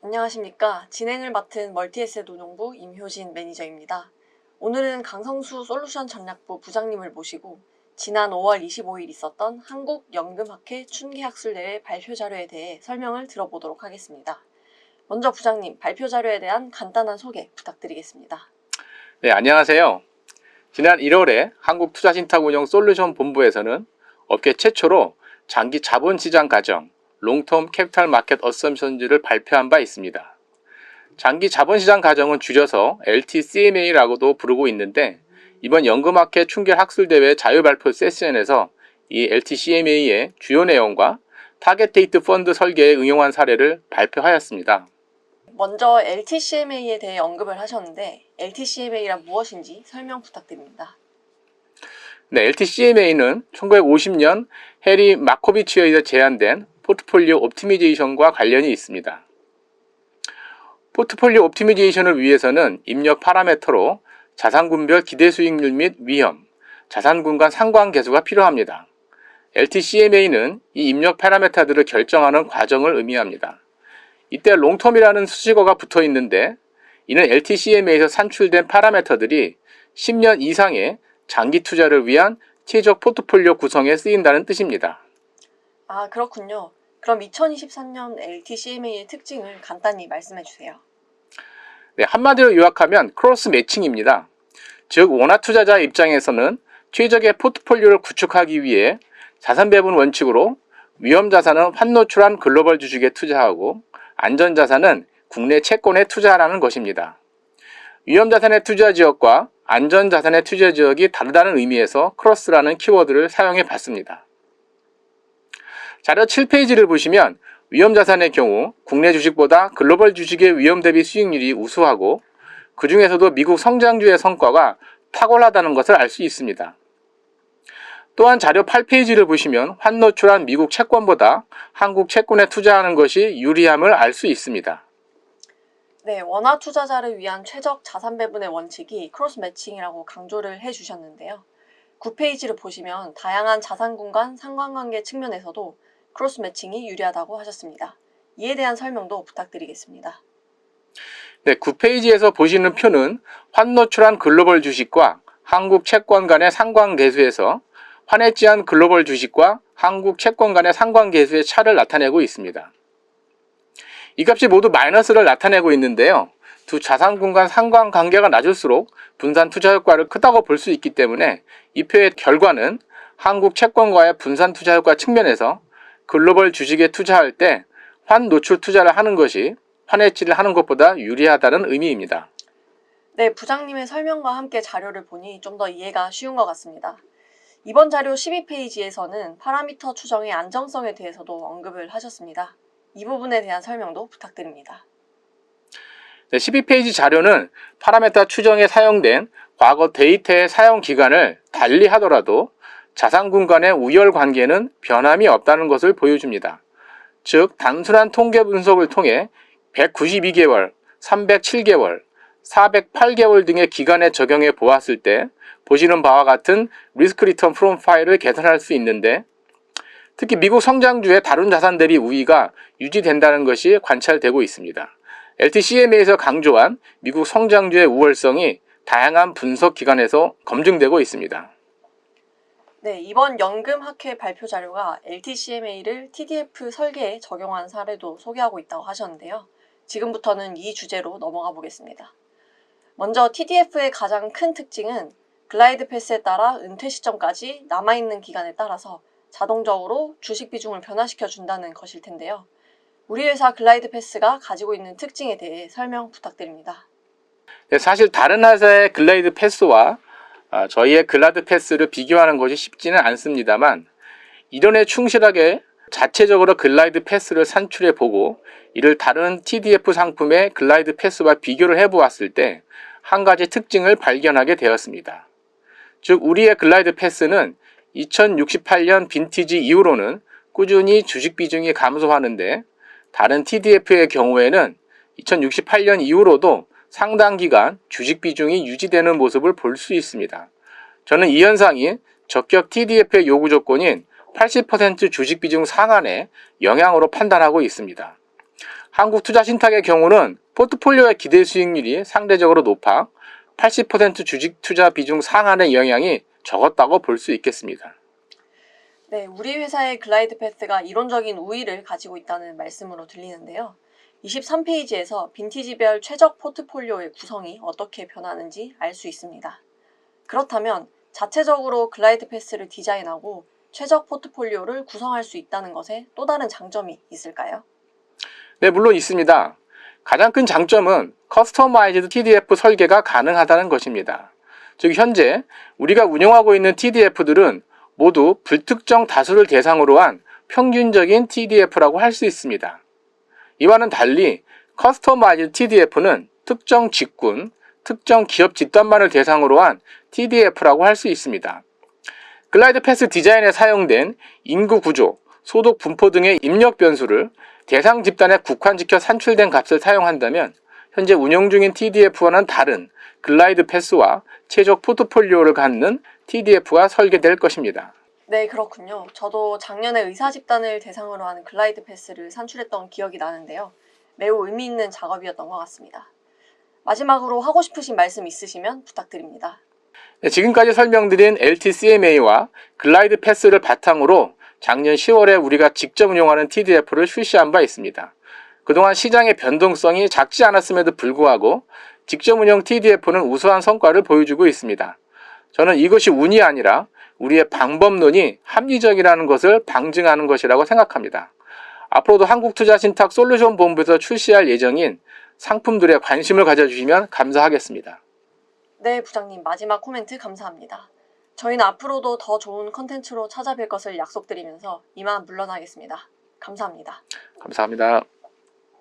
안녕하십니까. 진행을 맡은 멀티에셋운용부 임효진 매니저입니다. 오늘은 강성수 솔루션 전략부 부장님을 모시고 지난 5월 25일 있었던 한국연금학회 춘계학술대회 발표 자료에 대해 설명을 들어보도록 하겠습니다. 먼저 부장님, 발표 자료에 대한 간단한 소개 부탁드리겠습니다. 네, 안녕하세요. 지난 1월에 한국투자신탁운용 솔루션본부에서는 업계 최초로 장기 자본시장 가정 롱텀 캐피탈 마켓 어썸션즈를 발표한 바 있습니다. 장기 자본시장 가정은 줄여서 LTCMA라고도 부르고 있는데 이번 연금학회 춘계학술대회 자유발표 세션에서 이 LTCMA의 주요 내용과 타겟 데이트 펀드 설계에 응용한 사례를 발표하였습니다. 먼저 LTCMA에 대해 언급을 하셨는데 LTCMA란 무엇인지 설명 부탁드립니다. 네, LTCMA는 1950년 해리 마코비치에 의해 제안된 포트폴리오 옵티미제이션과 관련이 있습니다. 포트폴리오 옵티미제이션을 위해서는 입력 파라미터로 자산군별 기대수익률 및 위험, 자산군 간 상관계수가 필요합니다. LTCMA는 이 입력 파라미터들을 결정하는 과정을 의미합니다. 이때 롱텀이라는 수식어가 붙어 있는데 이는 LTCMA에서 산출된 파라미터들이 10년 이상의 장기 투자를 위한 최적 포트폴리오 구성에 쓰인다는 뜻입니다. 아, 그렇군요. 그럼 2023년 LTCMA의 특징을 간단히 말씀해 주세요. 네, 한마디로 요약하면 크로스 매칭입니다. 즉 원화 투자자 입장에서는 최적의 포트폴리오를 구축하기 위해 자산 배분 원칙으로 위험 자산은 환노출한 글로벌 주식에 투자하고 안전 자산은 국내 채권에 투자하라는 것입니다. 위험 자산의 투자 지역과 안전 자산의 투자 지역이 다르다는 의미에서 크로스라는 키워드를 사용해 봤습니다. 자료 7페이지를 보시면 위험 자산의 경우 국내 주식보다 글로벌 주식의 위험 대비 수익률이 우수하고 그 중에서도 미국 성장주의 성과가 탁월하다는 것을 알 수 있습니다. 또한 자료 8페이지를 보시면 환노출한 미국 채권보다 한국 채권에 투자하는 것이 유리함을 알 수 있습니다. 네, 원화 투자자를 위한 최적 자산 배분의 원칙이 크로스 매칭이라고 강조를 해주셨는데요. 9페이지를 보시면 다양한 자산군 간 상관관계 측면에서도 크로스 매칭이 유리하다고 하셨습니다. 이에 대한 설명도 부탁드리겠습니다. 네, 9페이지에서 보시는 표는 환노출한 글로벌 주식과 한국 채권 간의 상관계수에서 환해지한 글로벌 주식과 한국 채권 간의 상관계수의 차를 나타내고 있습니다. 이 값이 모두 마이너스를 나타내고 있는데요. 두 자산군 간 상관관계가 낮을수록 분산 투자 효과를 크다고 볼 수 있기 때문에 이 표의 결과는 한국 채권과의 분산 투자 효과 측면에서 글로벌 주식에 투자할 때 환노출 투자를 하는 것이 환해지를 하는 것보다 유리하다는 의미입니다. 네, 부장님의 설명과 함께 자료를 보니 좀 더 이해가 쉬운 것 같습니다. 이번 자료 12페이지에서는 파라미터 추정의 안정성에 대해서도 언급을 하셨습니다. 이 부분에 대한 설명도 부탁드립니다. 네, 12페이지 자료는 파라미터 추정에 사용된 과거 데이터의 사용 기간을 달리 하더라도 자산군 간의 우열 관계는 변함이 없다는 것을 보여줍니다. 즉, 단순한 통계 분석을 통해 192개월, 307개월, 408개월 등의 기간에 적용해 보았을 때 보시는 바와 같은 리스크 리턴 프로파일을 계산할 수 있는데 특히 미국 성장주의 다른 자산 대비 우위가 유지된다는 것이 관찰되고 있습니다. LTCMA에서 강조한 미국 성장주의 우월성이 다양한 분석 기관에서 검증되고 있습니다. 네, 이번 연금학회 발표 자료가 LTCMA를 TDF 설계에 적용한 사례도 소개하고 있다고 하셨는데요. 지금부터는 이 주제로 넘어가 보겠습니다. 먼저 TDF의 가장 큰 특징은 글라이드 패스에 따라 은퇴 시점까지 남아있는 기간에 따라서 자동적으로 주식 비중을 변화시켜 준다는 것일 텐데요. 우리 회사 글라이드 패스가 가지고 있는 특징에 대해 설명 부탁드립니다. 네, 사실 다른 회사의 글라이드 패스와 저희의 글라이드 패스를 비교하는 것이 쉽지는 않습니다만 이론에 충실하게 자체적으로 글라이드 패스를 산출해 보고 이를 다른 TDF 상품의 글라이드 패스와 비교를 해보았을 때 한 가지 특징을 발견하게 되었습니다. 즉 우리의 글라이드 패스는 2068년 빈티지 이후로는 꾸준히 주식 비중이 감소하는데 다른 TDF의 경우에는 2068년 이후로도 상당 기간 주식 비중이 유지되는 모습을 볼 수 있습니다. 저는 이 현상이 적격 TDF의 요구 조건인 80% 주식 비중 상한의 영향으로 판단하고 있습니다. 한국투자신탁의 경우는 포트폴리오의 기대 수익률이 상대적으로 높아 80% 주식 투자 비중 상한의 영향이 적었다고 볼 수 있겠습니다. 네, 우리 회사의 글라이드 패스가 이론적인 우위를 가지고 있다는 말씀으로 들리는데요. 23페이지에서 빈티지별 최적 포트폴리오의 구성이 어떻게 변하는지 알 수 있습니다. 그렇다면 자체적으로 글라이드 패스를 디자인하고 최적 포트폴리오를 구성할 수 있다는 것에 또 다른 장점이 있을까요? 네, 물론 있습니다. 가장 큰 장점은 커스터마이즈드 TDF 설계가 가능하다는 것입니다. 즉 현재 우리가 운영하고 있는 TDF들은 모두 불특정 다수를 대상으로 한 평균적인 TDF라고 할 수 있습니다. 이와는 달리 커스터마이즈드 TDF는 특정 직군, 특정 기업 집단만을 대상으로 한 TDF라고 할 수 있습니다. 글라이드 패스 디자인에 사용된 인구 구조, 소득 분포 등의 입력 변수를 대상 집단에 국한지켜 산출된 값을 사용한다면 현재 운영 중인 TDF와는 다른 글라이드 패스와 최적 포트폴리오를 갖는 TDF가 설계될 것입니다. 네, 그렇군요. 저도 작년에 의사 집단을 대상으로 하는 글라이드 패스를 산출했던 기억이 나는데요. 매우 의미 있는 작업이었던 것 같습니다. 마지막으로 하고 싶으신 말씀 있으시면 부탁드립니다. 네, 지금까지 설명드린 LTCMA와 글라이드 패스를 바탕으로 작년 10월에 우리가 직접 운용하는 TDF를 출시한 바 있습니다. 그동안 시장의 변동성이 작지 않았음에도 불구하고 직접 운영 TDF는 우수한 성과를 보여주고 있습니다. 저는 이것이 운이 아니라 우리의 방법론이 합리적이라는 것을 방증하는 것이라고 생각합니다. 앞으로도 한국투자신탁 솔루션 본부에서 출시할 예정인 상품들에 관심을 가져주시면 감사하겠습니다. 네, 부장님 마지막 코멘트 감사합니다. 저희는 앞으로도 더 좋은 컨텐츠로 찾아뵐 것을 약속드리면서 이만 물러나겠습니다. 감사합니다. 감사합니다.